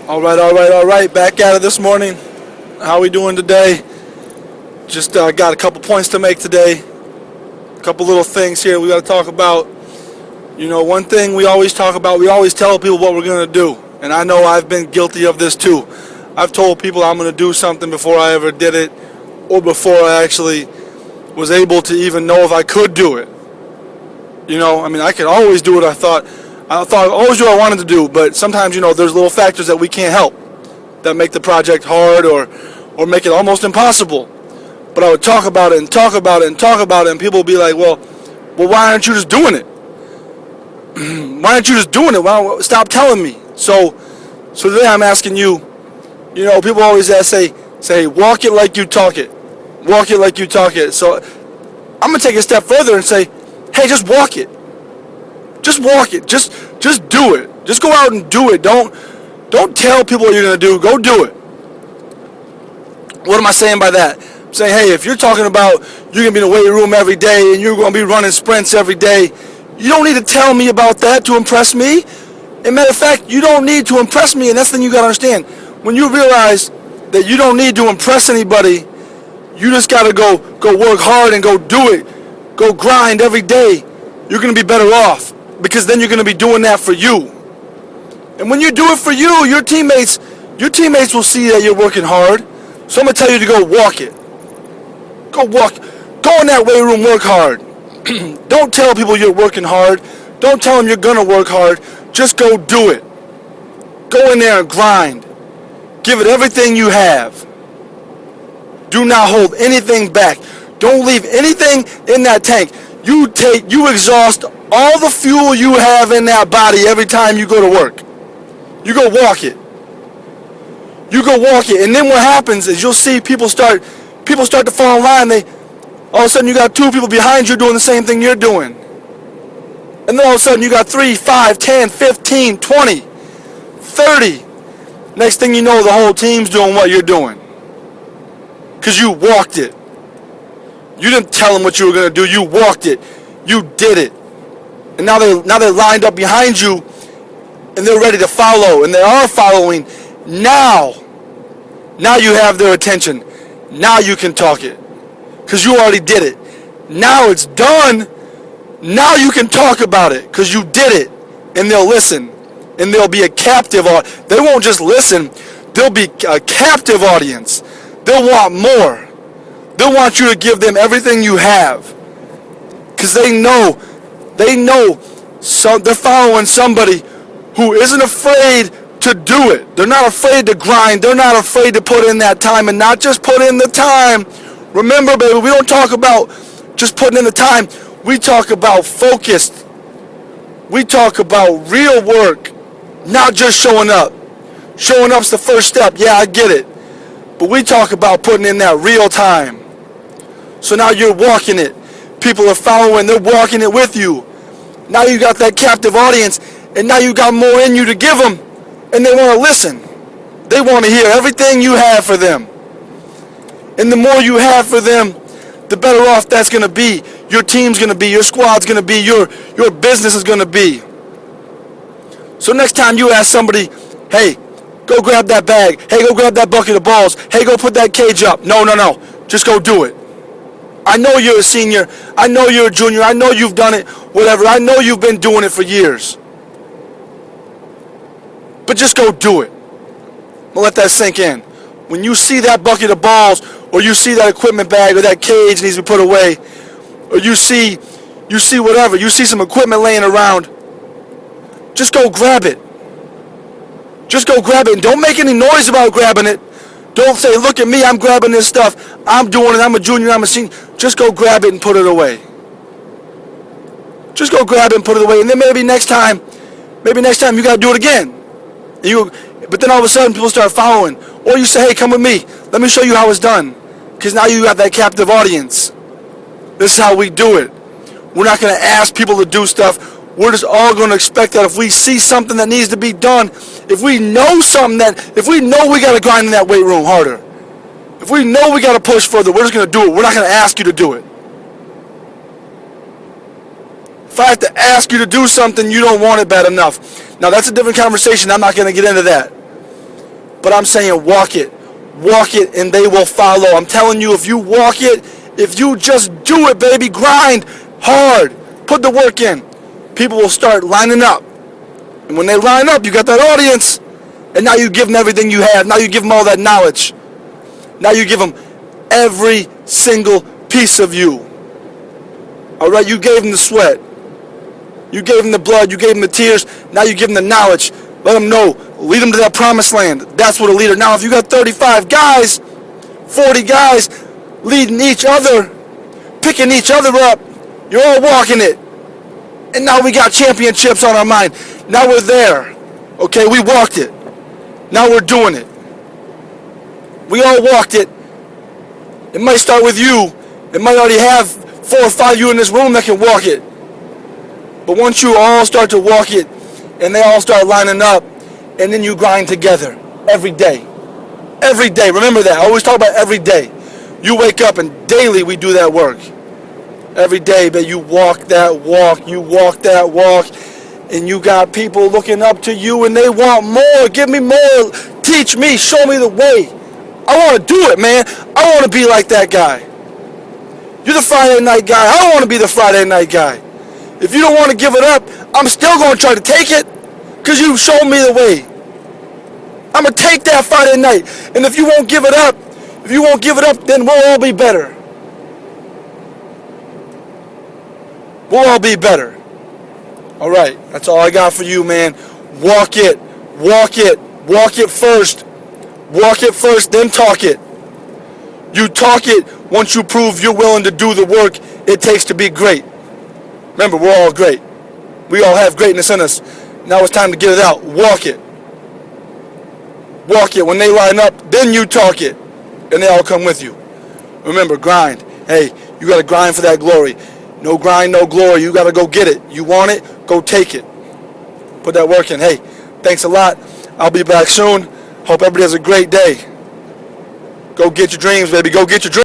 All right. Back at it this morning. How we doing today? Just got a couple points to make today. A couple little things here we got to talk about. You know, one thing we always talk about, we always tell people what we're going to do. And I know I've been guilty of this too. I've told people I'm going to do something before I ever did it, or before I actually was able to even know if I could do it. You know, I mean, I could always do what I thought I always do what I wanted to do, but sometimes, you know, there's little factors that we can't help that make the project hard or make it almost impossible. But I would talk about it and talk about it and talk about it, and people would be like, well, why aren't you just doing it? Why aren't you just doing it? Why, stop telling me. So today I'm asking you, you know, people always say, walk it like you talk it. Walk it like you talk it. So I'm going to take a step further and say, hey, just walk it. Just walk it. Just do it. Just go out and do it. Don't tell people what you're going to do. Go do it. What am I saying by that? I'm saying, hey, if you're talking about you're going to be in the weight room every day and you're going to be running sprints every day, you don't need to tell me about that to impress me. As a matter of fact, you don't need to impress me, and that's the thing you got to understand. When you realize that you don't need to impress anybody, you just got to go work hard and go do it. Go grind every day. You're going to be better off, because then you're going to be doing that for you. And when you do it for you, your teammates will see that you're working hard. So I'm going to tell you to go walk it. Go walk. Go in that weight room, work hard. Don't tell people you're working hard. Don't tell them you're going to work hard. Just go do it. Go in there and grind. Give it everything you have. Do not hold anything back. Don't leave anything in that tank. You exhaust all the fuel you have in that body every time you go to work. You go walk it. You go walk it. And then what happens is you'll see people start to fall in line. All of a sudden you got 2 people behind you doing the same thing you're doing. And then all of a sudden you got 3, 5, 10, 15, 20, 30. Next thing you know, the whole team's doing what you're doing. Because you walked it. You didn't tell them what you were going to do. You walked it. You did it. And now they're lined up behind you, and they're ready to follow, and they are following. Now you have their attention. Now you can talk it, because you already did it. Now it's done. Now you can talk about it, because you did it, and they'll listen, and they'll be a captive audience. They won't just listen. They'll be a captive audience. They'll want more. They'll want you to give them everything you have, because they know they're following somebody who isn't afraid to do it. They're not afraid to grind. They're not afraid to put in that time, and not just put in the time. Remember, baby, we don't talk about just putting in the time. We talk about focused. We talk about real work, not just showing up. Showing up's the first step. Yeah, I get it. But we talk about putting in that real time. So now you're walking it. People are following. They're walking it with you. Now you got that captive audience, and now you got more in you to give them, and they want to listen. They want to hear everything you have for them. And the more you have for them, the better off that's going to be. Your team's going to be. Your squad's going to be. Your business is going to be. So next time you ask somebody, hey, go grab that bag. Hey, go grab that bucket of balls. Hey, go put that cage up. No. Just go do it. I know you're a senior. I know you're a junior. I know you've done it, whatever. I know you've been doing it for years. But just go do it. Let that sink in. When you see that bucket of balls, or you see that equipment bag, or that cage needs to be put away, or you see whatever, you see some equipment laying around, just go grab it. Just go grab it, and don't make any noise about grabbing it. Don't say, look at me, I'm grabbing this stuff. I'm doing it, I'm a junior, I'm a senior. Just go grab it and put it away. Just go grab it and put it away. And then maybe next time you got to do it again. But then all of a sudden people start following. Or you say, hey, come with me. Let me show you how it's done. Because now you got that captive audience. This is how we do it. We're not going to ask people to do stuff. We're just all going to expect that if we see something that needs to be done, if we know we got to grind in that weight room harder, if we know we got to push further, we're just going to do it. We're not going to ask you to do it. If I have to ask you to do something, you don't want it bad enough. Now, that's a different conversation. I'm not going to get into that. But I'm saying walk it. Walk it and they will follow. I'm telling you, if you walk it, if you just do it, baby, grind hard, put the work in, people will start lining up. And when they line up, you got that audience, and now you give them everything you have. Now you give them all that knowledge. Now you give them every single piece of you. All right, you gave them the sweat. You gave them the blood. You gave them the tears. Now you give them the knowledge. Let them know. Lead them to that promised land. That's what a leader. Now, if you got 35 guys, 40 guys leading each other, picking each other up, you're all walking it. And now we got championships on our mind. Now we're there. Okay, we walked it. Now we're doing it. We all walked it. It might start with you. It might already have 4 or 5 of you in this room that can walk it. But once you all start to walk it, and they all start lining up, and then you grind together every day. Every day. Remember that. I always talk about every day. You wake up and daily we do that work. Every day, but you walk that walk. You walk that walk. And you got people looking up to you and they want more. Give me more. Teach me. Show me the way. I want to do it, man. I want to be like that guy. You're the Friday night guy. I don't want to be the Friday night guy. If you don't want to give it up, I'm still going to try to take it because you showed me the way. I'm going to take that Friday night. And if you won't give it up, then we'll all be better. We'll all be better. All right, that's all I got for you, man. Walk it. Walk it. Walk it first. Walk it first, then talk it. You talk it once you prove you're willing to do the work it takes to be great. Remember, we're all great. We all have greatness in us. Now it's time to get it out. Walk it. Walk it. When they line up, then you talk it. And they all come with you. Remember, grind. Hey, you got to grind for that glory. No grind, no glory. You got to go get it. You want it, go take it. Put that work in. Hey, thanks a lot. I'll be back soon. Hope everybody has a great day. Go get your dreams, baby. Go get your dreams.